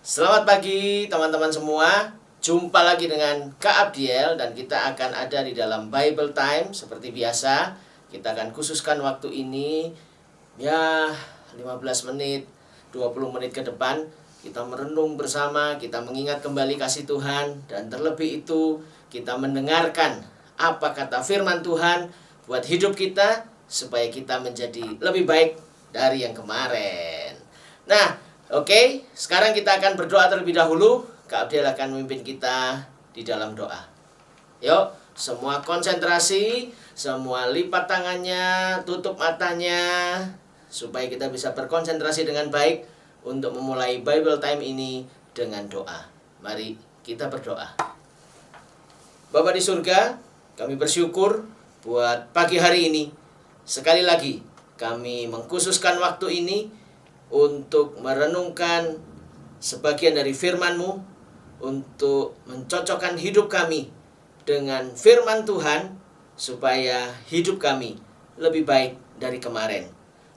Selamat pagi teman-teman semua. Jumpa lagi dengan Kak Abdiel dan kita akan ada di dalam Bible Time seperti biasa. Kita akan khususkan waktu ini ya 15 menit, 20 menit ke depan. Kita merenung bersama, kita mengingat kembali kasih Tuhan, dan terlebih itu kita mendengarkan apa kata firman Tuhan buat hidup kita supaya kita menjadi lebih baik dari yang kemarin. Nah, oke, sekarang kita akan berdoa terlebih dahulu. Kak Abdiel akan memimpin kita di dalam doa. Yuk, semua konsentrasi, semua lipat tangannya, tutup matanya, supaya kita bisa berkonsentrasi dengan baik untuk memulai Bible Time ini dengan doa. Mari kita berdoa. Bapa di surga, kami bersyukur buat pagi hari ini. Sekali lagi, kami mengkhususkan waktu ini untuk merenungkan sebagian dari firman-Mu, untuk mencocokkan hidup kami dengan firman Tuhan, supaya hidup kami lebih baik dari kemarin,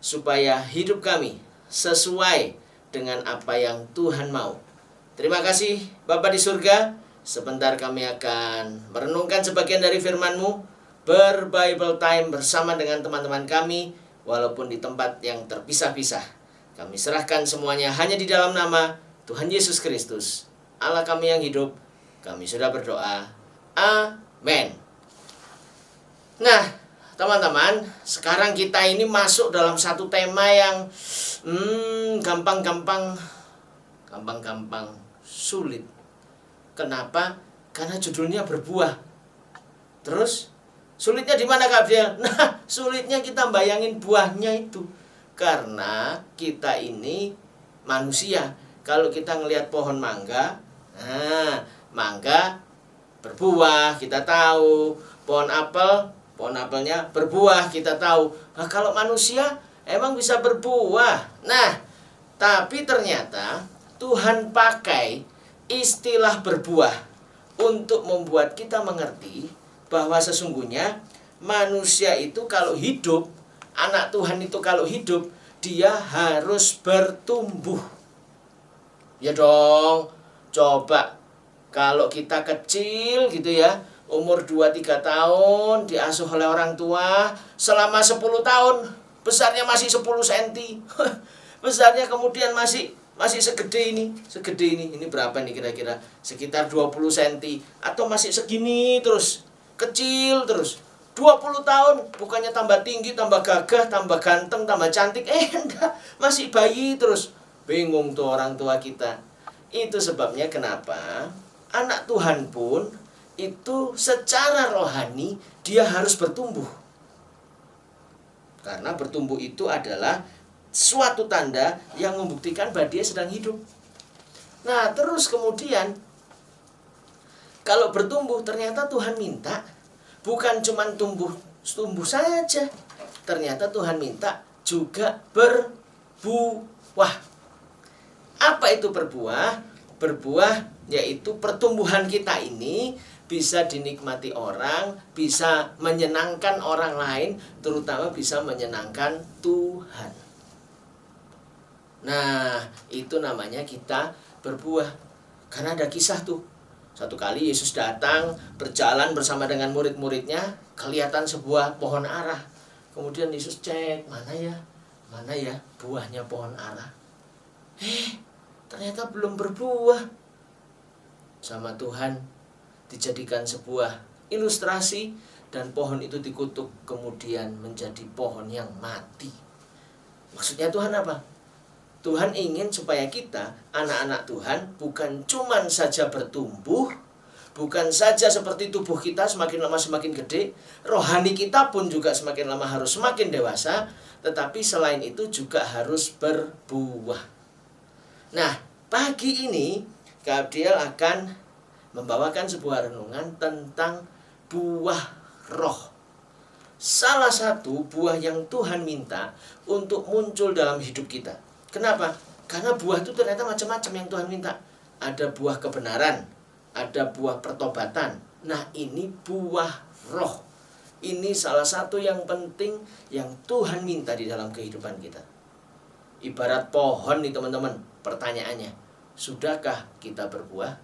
supaya hidup kami sesuai dengan apa yang Tuhan mau. Terima kasih Bapa di surga. Sebentar kami akan merenungkan sebagian dari firman-Mu, ber-Bible Time bersama dengan teman-teman kami, walaupun di tempat yang terpisah-pisah. Kami serahkan semuanya hanya di dalam nama Tuhan Yesus Kristus, Allah kami yang hidup. Kami sudah berdoa. Amin. Nah, teman-teman, sekarang kita ini masuk dalam satu tema yang gampang-gampang sulit. Kenapa? Karena judulnya berbuah. Terus, sulitnya di mana Kak Abdiel? Nah, sulitnya kita bayangin buahnya itu. Karena kita ini manusia. Kalau kita ngelihat pohon mangga, mangga berbuah, kita tahu. Pohon apelnya berbuah, kita tahu. Nah, kalau manusia emang bisa berbuah. Nah, tapi ternyata Tuhan pakai istilah berbuah untuk membuat kita mengerti bahwa sesungguhnya manusia itu kalau hidup, anak Tuhan itu kalau hidup, dia harus bertumbuh. Ya dong, coba kalau kita kecil gitu ya, umur 2-3 tahun, diasuh oleh orang tua selama 10 tahun, besarnya masih 10 cm. Besarnya kemudian masih segede ini. Ini berapa nih kira-kira? Sekitar 20 cm atau masih segini terus, kecil terus. 20 tahun, bukannya tambah tinggi, tambah gagah, tambah ganteng, tambah cantik. Enggak, masih bayi terus. Bingung tuh orang tua kita. Itu sebabnya kenapa anak Tuhan pun itu secara rohani dia harus bertumbuh. Karena bertumbuh itu adalah suatu tanda yang membuktikan bahwa dia sedang hidup. Nah, terus kemudian kalau bertumbuh ternyata Tuhan minta bukan cuma tumbuh saja. Ternyata Tuhan minta juga berbuah. Apa itu berbuah? Berbuah yaitu pertumbuhan kita ini bisa dinikmati orang, bisa menyenangkan orang lain, terutama bisa menyenangkan Tuhan. Nah, itu namanya kita berbuah. Karena ada kisah tuh. Satu kali Yesus datang, berjalan bersama dengan murid-muridnya, kelihatan sebuah pohon ara. Kemudian Yesus cek, mana ya buahnya pohon ara. Ternyata belum berbuah. Sama Tuhan dijadikan sebuah ilustrasi, dan pohon itu dikutuk kemudian menjadi pohon yang mati. Maksudnya Tuhan apa? Tuhan ingin supaya kita, anak-anak Tuhan, bukan cuman saja bertumbuh, bukan saja seperti tubuh kita semakin lama semakin gede, rohani kita pun juga semakin lama harus semakin dewasa, tetapi selain itu juga harus berbuah. Nah, pagi ini Kak Abdiel akan membawakan sebuah renungan tentang buah roh. Salah satu buah yang Tuhan minta untuk muncul dalam hidup kita. Kenapa? Karena buah itu ternyata macam-macam yang Tuhan minta. Ada buah kebenaran, ada buah pertobatan. Nah, ini buah roh. Ini salah satu yang penting yang Tuhan minta di dalam kehidupan kita. Ibarat pohon nih teman-teman, pertanyaannya, sudahkah kita berbuah?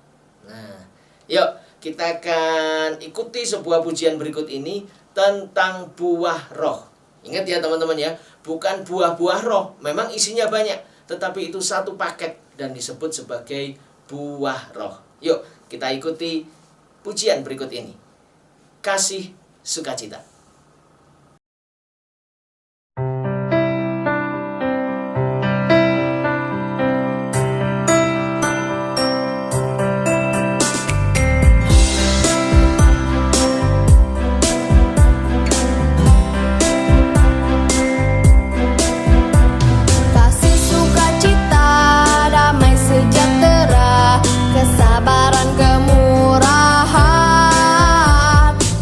Nah, yuk kita akan ikuti sebuah pujian berikut ini tentang buah roh. Ingat ya teman-teman ya, bukan buah-buah roh, memang isinya banyak, tetapi itu satu paket dan disebut sebagai buah roh. Yuk kita ikuti pujian berikut ini. Kasih sukacita. Kesabaran, kemurahan,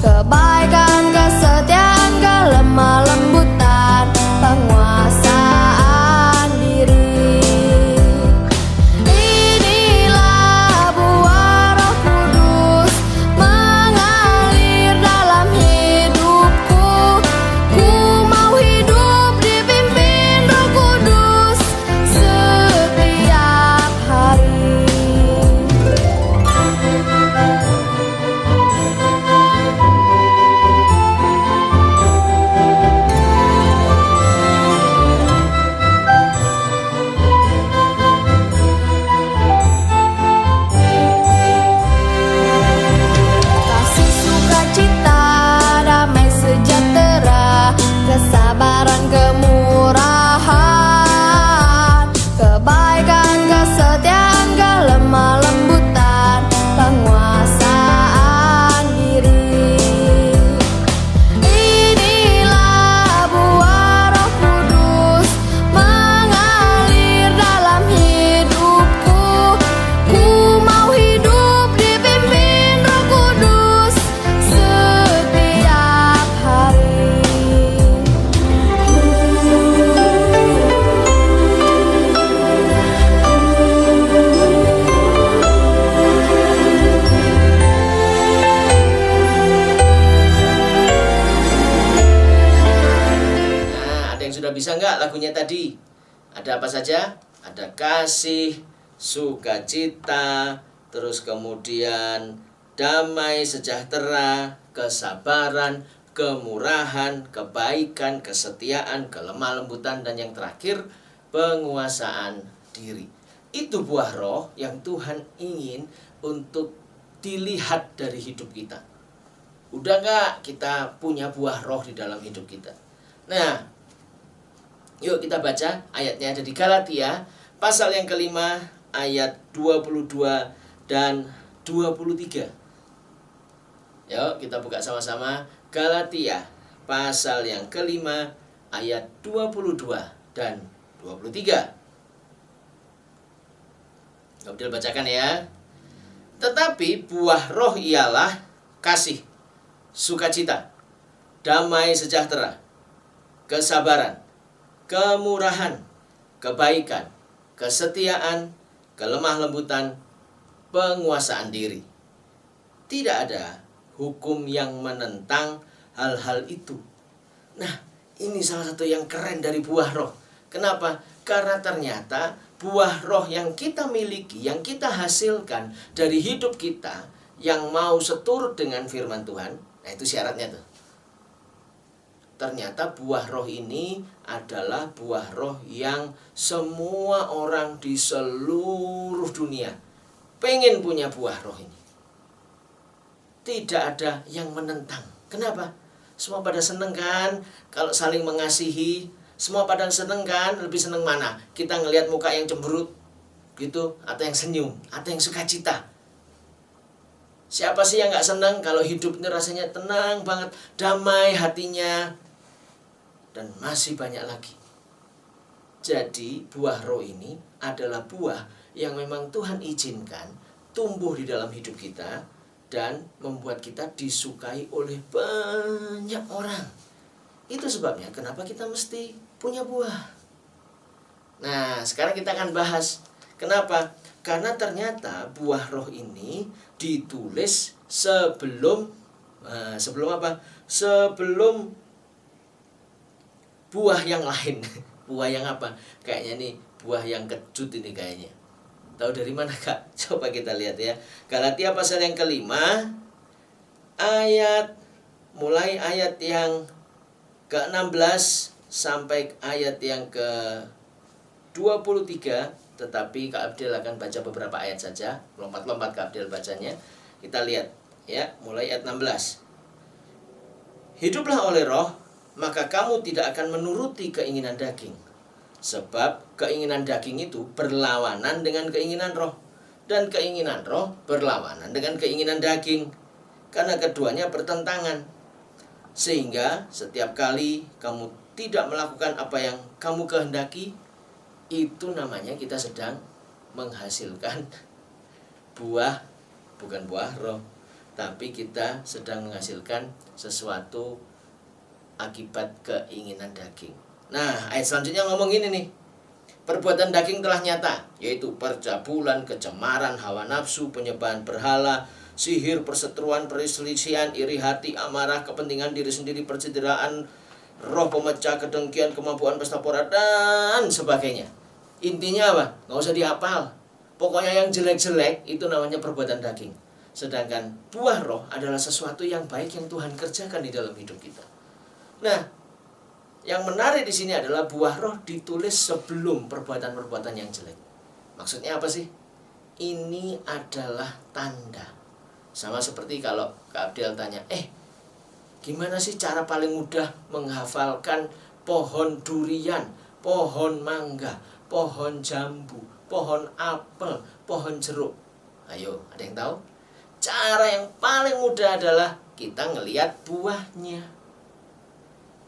kebaikan, kesetiaan, kelemah lembutan, penguasaan diri. Inilah buah Roh Kudus mengalir dalam hidupku. Ku mau hidup dipimpin Roh Kudus setiap hari. Kasih, sukacita, damai sejahtera, kesabaran, kemurahan, kebaikan, kesetiaan, kelemah lembutan, penguasaan diri. Inilah buah Roh Kudus mengalir dalam hidupku. Ku mau hidup dipimpin Roh Kudus setiap hari. Nah, ada yang sudah bisa nggak lagunya tadi? Ada apa saja? Ada kasih, sukacita, terus kemudian damai sejahtera, kesabaran, kemurahan, kebaikan, kesetiaan, kelemah lembutan, dan yang terakhir penguasaan diri. Itu buah roh yang Tuhan ingin untuk dilihat dari hidup kita. Udah nggak kita punya buah roh di dalam hidup kita? Nah, yuk kita baca ayatnya, ada di Galatia pasal yang kelima ayat 22 dan 23. Yuk kita buka sama-sama Galatia pasal yang kelima ayat 22 dan 23. Abdul bacakan ya. Tetapi buah roh ialah kasih, sukacita, damai sejahtera, kesabaran, kemurahan, kebaikan, kesetiaan, kelemah lembutan, penguasaan diri. Tidak ada hukum yang menentang hal-hal itu. Nah, ini salah satu yang keren dari buah roh. Kenapa? Karena ternyata buah roh yang kita miliki, yang kita hasilkan dari hidup kita, yang mau seturut dengan firman Tuhan, nah itu syaratnya tuh. Ternyata buah roh ini adalah buah roh yang semua orang di seluruh dunia pengen punya buah roh ini. Tidak ada yang menentang. Kenapa? Semua pada seneng kan kalau saling mengasihi. Semua pada seneng kan? Lebih seneng mana? Kita ngelihat muka yang cemberut gitu, atau yang senyum, atau yang sukacita. Siapa sih yang gak senang kalau hidupnya rasanya tenang banget, damai hatinya, dan masih banyak lagi. Jadi buah roh ini adalah buah yang memang Tuhan izinkan tumbuh di dalam hidup kita dan membuat kita disukai oleh banyak orang. Itu sebabnya kenapa kita mesti punya buah. Nah, sekarang kita akan bahas kenapa? Karena ternyata buah roh ini ditulis sebelum Sebelum apa? Sebelum buah yang lain. Buah yang apa? Kayaknya nih buah yang kecut ini kayaknya. Tahu dari mana, Kak? Coba kita lihat ya. Galatia pasal yang kelima, mulai ayat yang ke-16 sampai ayat yang ke-23. Tetapi Kak Abdel akan baca beberapa ayat saja. Lompat-lompat Kak Abdel bacanya. Kita lihat ya, mulai ayat 16. Hiduplah oleh roh, maka kamu tidak akan menuruti keinginan daging. Sebab keinginan daging itu berlawanan dengan keinginan roh, dan keinginan roh berlawanan dengan keinginan daging, karena keduanya bertentangan. Sehingga setiap kali kamu tidak melakukan apa yang kamu kehendaki, itu namanya kita sedang menghasilkan buah, bukan buah roh, tapi kita sedang menghasilkan sesuatu akibat keinginan daging. Nah, ayat selanjutnya ngomong gini nih. Perbuatan daging telah nyata, yaitu percabulan, kecemaran, hawa nafsu, penyembahan berhala, sihir, perseteruan, perselisihan, iri hati, amarah, kepentingan diri sendiri, percederaan, roh pemecah, kedengkian, kemabukan, pesta pora, dan sebagainya. Intinya apa? Nggak usah dihafal. Pokoknya yang jelek-jelek itu namanya perbuatan daging. Sedangkan buah roh adalah sesuatu yang baik yang Tuhan kerjakan di dalam hidup kita. Nah, yang menarik di sini adalah buah roh ditulis sebelum perbuatan-perbuatan yang jelek. Maksudnya apa sih? Ini adalah tanda. Sama seperti kalau Kak Abdel tanya, gimana sih cara paling mudah menghafalkan pohon durian, pohon mangga, pohon jambu, pohon apel, pohon jeruk? Ayo, ada yang tahu? Cara yang paling mudah adalah kita ngelihat buahnya.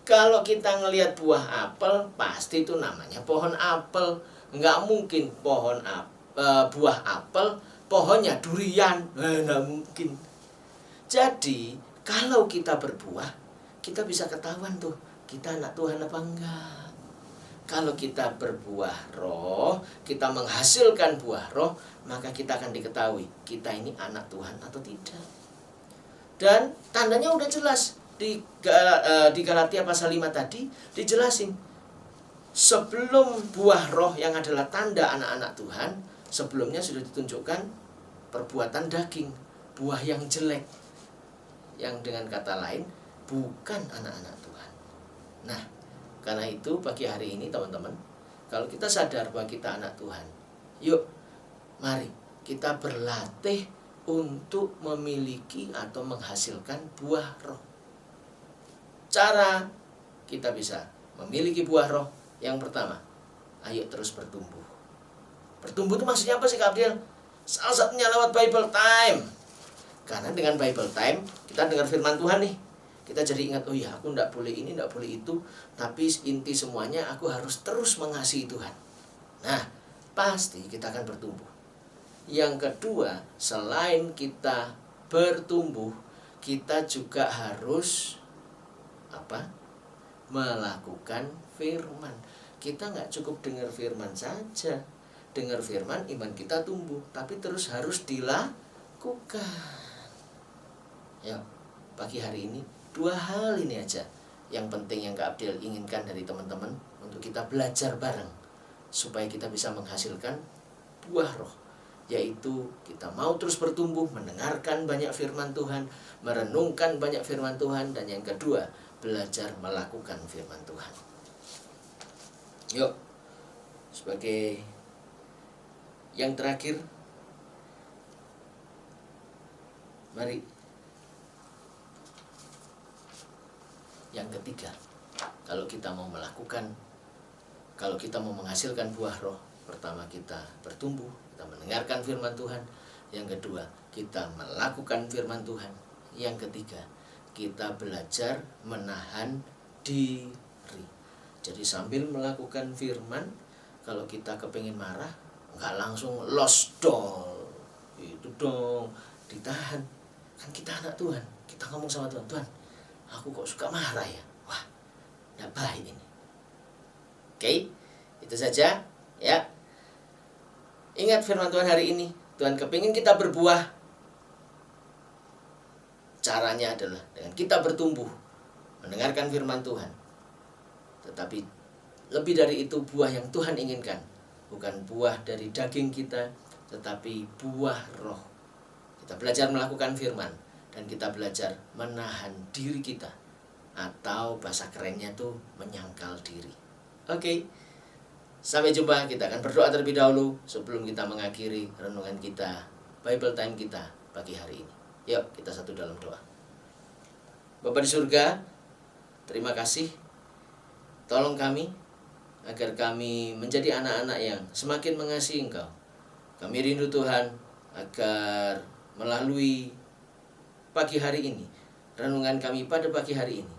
Kalau kita ngelihat buah apel, pasti itu namanya pohon apel. Nggak mungkin buah apel, pohonnya durian. Nggak mungkin. Jadi, kalau kita berbuah, kita bisa ketahuan tuh, kita anak Tuhan apa enggak. Kalau kita berbuah roh, kita menghasilkan buah roh, maka kita akan diketahui kita ini anak Tuhan atau tidak. Dan tandanya udah jelas. Di Galatia pasal 5 tadi dijelasin. Sebelum buah roh yang adalah tanda anak-anak Tuhan, sebelumnya sudah ditunjukkan perbuatan daging, buah yang jelek, yang dengan kata lain bukan anak-anak Tuhan. Nah, karena itu pagi hari ini teman-teman, kalau kita sadar bahwa kita anak Tuhan, yuk mari kita berlatih untuk memiliki atau menghasilkan buah roh. Cara kita bisa memiliki buah roh, yang pertama, ayo terus bertumbuh. Bertumbuh itu maksudnya apa sih Kak Abdel? Salah satunya lewat Bible Time. Karena dengan Bible Time kita dengar firman Tuhan nih, kita jadi ingat, oh iya aku enggak boleh ini, enggak boleh itu, tapi inti semuanya aku harus terus mengasihi Tuhan. Nah, pasti kita akan bertumbuh. Yang kedua, selain kita bertumbuh, kita juga harus melakukan firman. Kita nggak cukup dengar firman saja. Dengar firman, iman kita tumbuh, tapi terus harus dilakukan. Ya, pagi hari ini 2 hal ini aja yang penting yang Kak Abdel inginkan dari teman-teman untuk kita belajar bareng supaya kita bisa menghasilkan buah roh, yaitu kita mau terus bertumbuh, mendengarkan banyak firman Tuhan, merenungkan banyak firman Tuhan, dan yang kedua, belajar melakukan firman Tuhan. Yuk, sebagai yang terakhir, mari yang ketiga, kalau kita mau menghasilkan buah roh, pertama kita bertumbuh, kita mendengarkan firman Tuhan. Yang kedua, kita melakukan firman Tuhan. Yang ketiga, kita belajar menahan diri. Jadi sambil melakukan firman, kalau kita kepingin marah, nggak langsung losdol, itu dong, ditahan. Kan kita anak Tuhan, kita ngomong sama Tuhan, Tuhan, aku kok suka marah ya, wah, nggak baik ini. Oke, itu saja ya. Ingat firman Tuhan hari ini, Tuhan kepingin kita berbuah. caranya adalah dengan kita bertumbuh, mendengarkan firman Tuhan. Tetapi lebih dari itu, buah yang Tuhan inginkan bukan buah dari daging kita, tetapi buah roh. Kita belajar melakukan firman, dan kita belajar menahan diri kita, atau bahasa kerennya tuh menyangkal diri. Oke, sampai jumpa. Kita akan berdoa terlebih dahulu sebelum kita mengakhiri renungan kita, Bible time kita pagi hari ini. Yuk kita satu dalam doa. Bapa di surga, terima kasih. Tolong kami agar kami menjadi anak-anak yang semakin mengasihi Engkau. Kami rindu Tuhan agar melalui pagi hari ini, renungan kami pada pagi hari ini,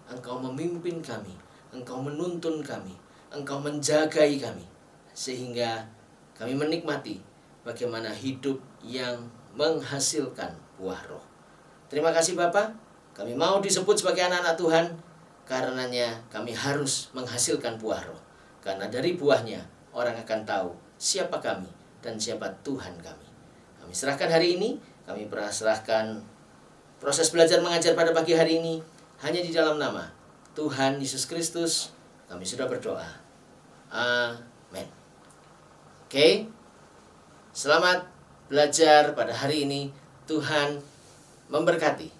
Engkau memimpin kami, Engkau menuntun kami, Engkau menjagai kami, sehingga kami menikmati bagaimana hidup yang menghasilkan buah roh. Terima kasih Bapa, kami mau disebut sebagai anak-anak Tuhan, karenanya kami harus menghasilkan buah roh. Karena dari buahnya orang akan tahu siapa kami dan siapa Tuhan kami. Kami serahkan hari ini, kami serahkan proses belajar mengajar pada pagi hari ini hanya di dalam nama Tuhan Yesus Kristus. Kami sudah berdoa. Amin. Oke, selamat belajar pada hari ini. Tuhan memberkati.